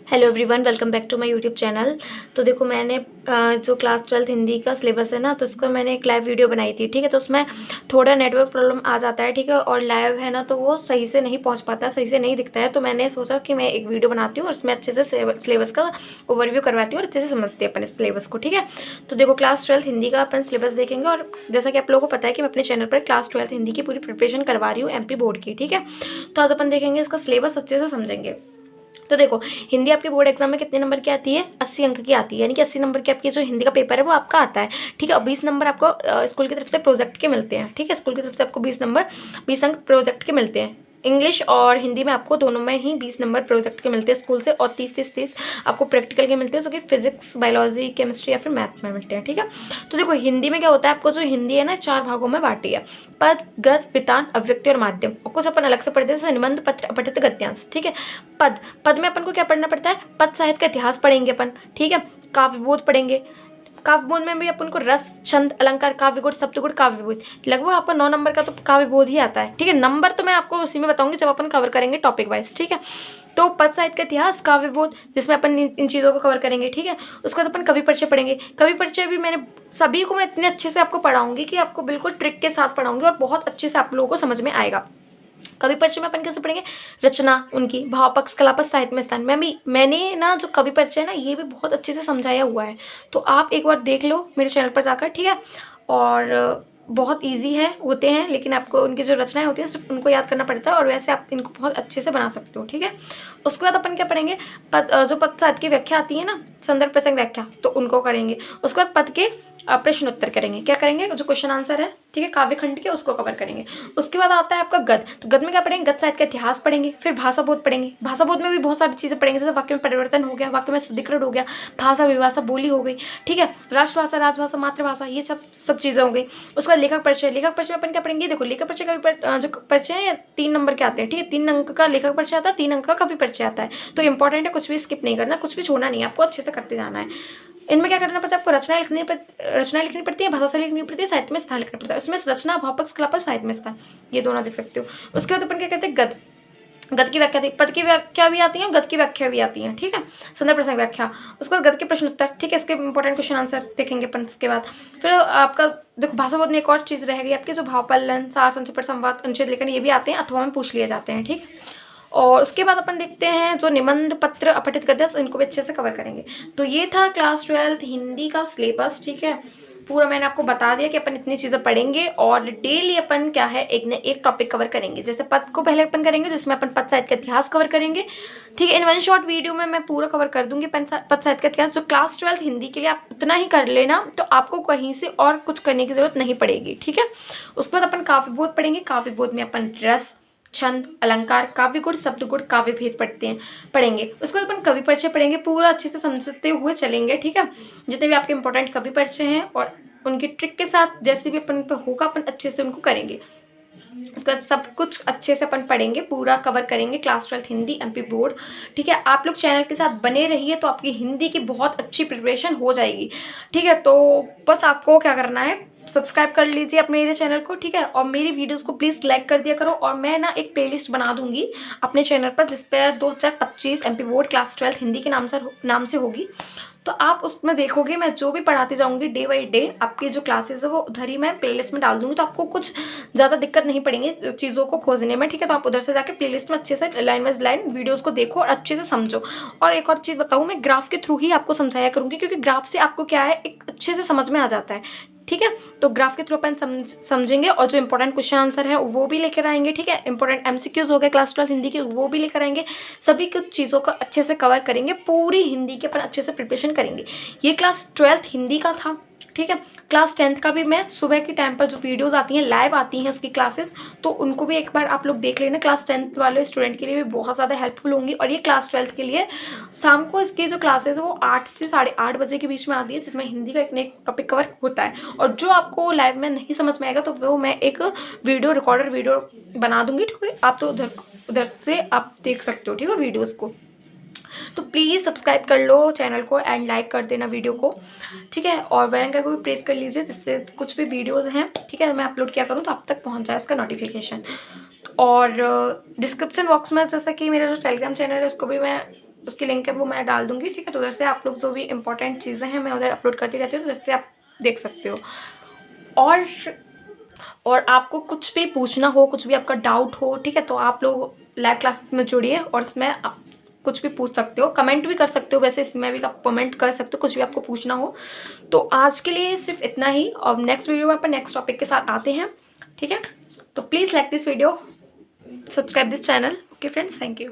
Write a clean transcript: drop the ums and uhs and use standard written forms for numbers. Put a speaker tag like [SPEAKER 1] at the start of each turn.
[SPEAKER 1] Hello everyone, welcome back to my YouTube channel. तो देखो मैंने जो क्लास 12th हिंदी का सिलेबस है ना, तो उसका मैंने एक लाइव वीडियो बनाई थी। ठीक है, तो उसमें थोड़ा नेटवर्क प्रॉब्लम आ जाता है। ठीक है, और लाइव है ना, तो वो सही से नहीं पहुंच पाता, सही से नहीं दिखता है। तो मैंने सोचा कि मैं एक वीडियो बनाती हूँ और उसमें अच्छे से सिलेबस का ओवरव्यू करवाती हूँ और अच्छे से समझती है अपन इस सिलेबस को। ठीक है, तो देखो क्लास 12th हिंदी का अपन सिलेबस देखेंगे। और जैसा कि आप लोगों को पता है कि मैं अपने चैनल पर क्लास 12th हिंदी की पूरी प्रिपरेशन करवा रही हूँ MP बोर्ड की। ठीक है, तो आज अपन देखेंगे इसका सिलेबस, अच्छे से समझेंगे। तो देखो हिंदी आपके बोर्ड एग्जाम में कितने नंबर की आती है? 80 अंक की आती है, यानी कि 80 नंबर की आपकी जो हिंदी का पेपर है वो आपका आता है। ठीक है, और 20 नंबर आपको स्कूल की तरफ से प्रोजेक्ट के मिलते हैं। ठीक है, स्कूल की तरफ से आपको 20 अंक प्रोजेक्ट के मिलते हैं। इंग्लिश और हिंदी में आपको दोनों में ही 20 नंबर प्रोजेक्ट के मिलते हैं स्कूल से, और 30 आपको प्रैक्टिकल के मिलते हैं, जो कि फिजिक्स, बायोलॉजी, केमिस्ट्री या फिर मैथ में मिलते हैं। ठीक है, तो देखो हिंदी में क्या होता है, आपको जो हिंदी है ना 4 भागों में बांटी है: पद, गद्य, वितान, अव्यक्ति और माध्यम। और कुछ अपन अलग से पढ़ते हैं, जैसे निबंध, पत्र, अपठित, गद्यांश। ठीक है, पद में अपन को क्या पढ़ना पड़ता है? पद साहित्य का इतिहास पढ़ेंगे अपन। ठीक है, काव्यबोध पढ़ेंगे। काव्यबोध में भी अपन को रस, छंद, अलंकार, काव्यगुण, सप्तगुण, काव्यबोध, लगभग आपको 9 नंबर का तो काव्यबोध ही आता है। ठीक है, नंबर तो मैं आपको उसी में बताऊंगी जब अपन कवर करेंगे टॉपिक वाइज। ठीक है, तो पद साहित्य का इतिहास, काव्यबोध, जिसमें अपन इन चीज़ों को कवर करेंगे। ठीक है, उसके बाद अपन कवि परिचय पढ़ेंगे। कवि परिचय भी मैंने सभी को मैं इतने अच्छे से आपको पढ़ाऊंगी कि आपको बिल्कुल ट्रिक के साथ पढ़ाऊंगी और बहुत अच्छे से आप लोगों को समझ में आएगा। कवि परिचय में अपन कैसे पढ़ेंगे? रचना, उनकी भाव पक्ष, कला पक्ष, साहित्य में स्थान। मैंने ना जो कवि परिचय है ना, ये भी बहुत अच्छे से समझाया हुआ है, तो आप एक बार देख लो मेरे चैनल पर जाकर। ठीक है, और बहुत इजी है होते हैं, लेकिन आपको उनकी जो रचनाएं होती हैं सिर्फ उनको याद करना पड़ता है, और वैसे आप इनको बहुत अच्छे से बना सकते हो। ठीक है, उसके बाद अपन क्या पढ़ेंगे? जो पद साहित्य की व्याख्या आती है ना, संदर्भ प्रसंग व्याख्या, तो उनको करेंगे। उसके बाद पद के प्रश्न उत्तर करेंगे। क्या करेंगे? जो क्वेश्चन आंसर है, ठीक है, काव्यखंड के, उसको कवर करेंगे। उसके बाद आता है आपका गद्य। तो गद्य में क्या पढ़ेंगे? गद्य साहित्य का इतिहास पढ़ेंगे। फिर भाषा बोध पढ़ेंगे। भाषा बोध में भी बहुत सारी चीजें पढ़ेंगे, जैसे वाक्य में परिवर्तन हो गया, वाक्य में शुद्धिकरण हो गया, भाषा, विभाषा, बोली हो गई। ठीक है, राष्ट्रभाषा, राजभाषा, मातृभाषा, ये सब चीजें हो गई। उसके बाद लेखक परिचय। लेखक परिचय में अपन क्या पढ़ेंगे? देखो लेखक परिचय का जो परिचय है 3 नंबर के आते हैं। ठीक है, 3 अंक का लेखक परिचय आता है, 3 अंक का कवि परिचय आता है। तो इंपॉर्टेंट है, कुछ भी स्किप नहीं करना, कुछ भी छोड़ना नहीं है, आपको अच्छे से करते जाना है। इनमें क्या करना पड़ता है आपको? रचनाएं लिखनी पड़ती है, भाषा से लिखनी पड़ती है, साहित्य में स्थान लिखना पड़ता है। इसमें रचना, भाव पक्ष, कला पक्ष, साहित्य में स्थान, ये दोनों देख सकते हो। उसके बाद अपन क्या कहते हैं? गद्य। गद्य की व्याख्या, पद की व्याख्या भी आती है, गद्य की व्याख्या भी आती है। ठीक है, संदर्भ प्रसंग व्याख्या। उसके बाद गद्य के प्रश्न उत्तर। ठीक है, इसके इंपॉर्टेंट क्वेश्चन आंसर देखेंगे अपन। उसके बाद फिर आपका देखो भाषा बोध में एक और चीज रह गई आपकी, जो भावपल्लन, सार, संक्षेपण, संवाद, अनुच्छेद लेखन, ये भी आते हैं अथवा में पूछ लिए जाते हैं। ठीक, और उसके बाद अपन देखते हैं जो निबंध, पत्र, अपठित, गद्य, इनको भी अच्छे से कवर करेंगे। तो ये था क्लास 12th हिंदी का सिलेबस। ठीक है, पूरा मैंने आपको बता दिया कि अपन इतनी चीज़ें पढ़ेंगे, और डेली अपन क्या है, एक न एक टॉपिक कवर करेंगे। जैसे पद को पहले अपन करेंगे, जिसमें अपन पद साहित्य का इतिहास कवर करेंगे। ठीक है, इन वन शॉर्ट वीडियो में मैं पूरा कवर कर दूंगी पद साहित्य का इतिहास। जो क्लास 12th हिंदी के लिए आप उतना ही कर लेना, तो आपको कहीं से और कुछ करने की जरूरत नहीं पड़ेगी। ठीक है, उसके बाद अपन काव्यबोध पढ़ेंगे। काव्यबोध में अपन रस, छंद, अलंकार, काव्यगुण, शब्दगुण, काव्य भेद पढ़ेंगे। उसके बाद अपन कवि परिचय पढ़ेंगे, पूरा अच्छे से समझते हुए चलेंगे। ठीक है, जितने भी आपके इंपॉर्टेंट कवि परिचय हैं और उनकी ट्रिक के साथ जैसे भी अपन पे होगा, अपन अच्छे से उनको करेंगे। उसके बाद सब कुछ अच्छे से अपन पढ़ेंगे, पूरा कवर करेंगे class 12th Hindi MP board. ठीक है, आप लोग चैनल के साथ बने रहिए, तो आपकी हिंदी की बहुत अच्छी प्रिपरेशन हो जाएगी। ठीक है, तो बस आपको क्या करना है, सब्सक्राइब कर लीजिए अपने मेरे चैनल को। ठीक है, और मेरी वीडियोस को प्लीज़ लाइक कर दिया करो। और मैं ना एक प्लेलिस्ट बना दूंगी अपने चैनल पर, जिस पर 2025 MP board class 12th Hindi के नाम से होगी। तो आप उसमें देखोगे, मैं जो भी पढ़ाती जाऊंगी डे बाई डे, आपकी जो क्लासेस है वो उधर ही मैं प्लेलिस्ट में डाल दूंगी, तो आपको कुछ ज़्यादा दिक्कत नहीं पड़ेंगी चीज़ों को खोजने में। ठीक है, तो आप उधर से जाके प्लेलिस्ट में अच्छे से लाइन वाइज लाइन वीडियोस को देखो और अच्छे से समझो। और एक और चीज़ बताऊँ, मैं ग्राफ के थ्रू ही आपको समझाया करूँगी, क्योंकि ग्राफ से आपको क्या है, एक अच्छे से समझ में आ जाता है। ठीक है, तो ग्राफ के थ्रू अपन समझेंगे, और जो इंपॉर्टेंट क्वेश्चन आंसर है वो भी लेकर आएंगे। ठीक है, इंपॉर्टेंट MCQs हो गए क्लास 12 हिंदी के, वो भी लेकर आएंगे। सभी कुछ चीज़ों को अच्छे से कवर करेंगे, पूरी हिंदी के अपन अच्छे से प्रिपरेशन करेंगे। ये क्लास 12th हिंदी का था। ठीक है, क्लास 10th का भी मैं सुबह के टाइम पर जो वीडियोस आती हैं, लाइव आती हैं उसकी क्लासेस, तो उनको भी एक बार आप लोग देख लेना। क्लास 10th वाले स्टूडेंट के लिए भी बहुत ज़्यादा हेल्पफुल होंगी। और ये क्लास 12th के लिए शाम को इसकी जो क्लासेस है वो 8 से 8:30 बजे के बीच में आती है, जिसमें हिंदी का एक न एक टॉपिक कवर होता है। और जो आपको लाइव में नहीं समझ में आएगा, तो वो मैं एक रिकॉर्डर वीडियो बना दूंगी। ठीक है, आप तो उधर से आप देख सकते हो। ठीक है, वीडियोज़ को तो प्लीज़ सब्सक्राइब कर लो चैनल को एंड लाइक कर देना वीडियो को। ठीक है, और बेल आइकन को भी प्रेस कर लीजिए, जिससे कुछ भी वीडियोस हैं, ठीक है, मैं अपलोड किया करूँ तो आप तक पहुंच जाए उसका नोटिफिकेशन। और डिस्क्रिप्शन बॉक्स में, जैसा कि मेरा जो टेलीग्राम चैनल है उसको भी मैं उसकी लिंक है वो मैं डाल दूँगी, ठीक है। तो उधर से आप लोग जो भी इंपॉर्टेंट चीज़ें हैं मैं उधर अपलोड करती रहती हूँ, तो जैसे आप देख सकते हो। और आपको कुछ भी पूछना हो, कुछ भी आपका डाउट हो, ठीक है, तो आप लोग लाइव क्लासेस में जुड़िए और इसमें आप कुछ भी पूछ सकते हो, कमेंट भी कर सकते हो। वैसे इसमें भी आप कमेंट कर सकते हो कुछ भी आपको पूछना हो। तो आज के लिए सिर्फ इतना ही, और नेक्स्ट वीडियो में अपन नेक्स्ट टॉपिक के साथ आते हैं, ठीक है। तो please like this video, subscribe this channel. Okay friends, thank you.